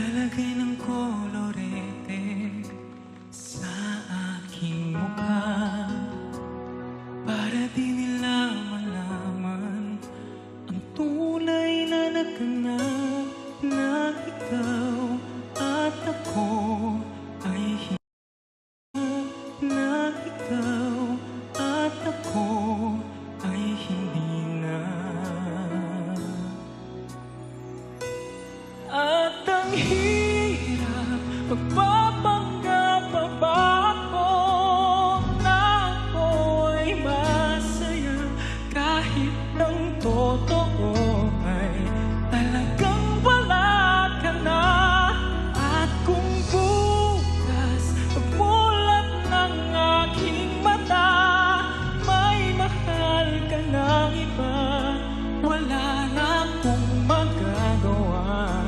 Lalagay ng kolorete sa aking mukha para di nila malaman ang tunay na naganap na ikaw at ako ay na ikaw at ako ay hindi na. At ang hirap magpapanggap pa ba ako na ako ay masaya kahit ang totoo ay talagang wala ka na. At kung bukas pagmulat ng aking mata may mahal ka ng iba, wala na akong magagawa.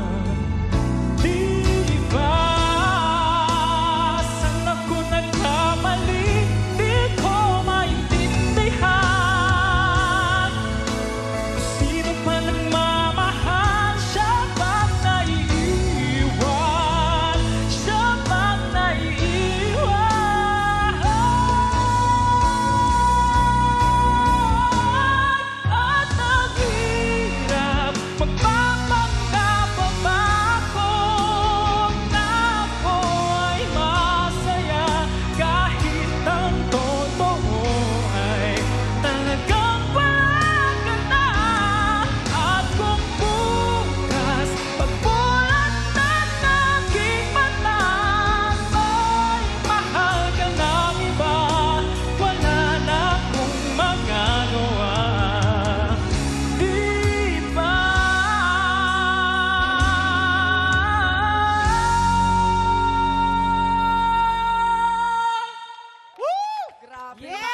Yeah!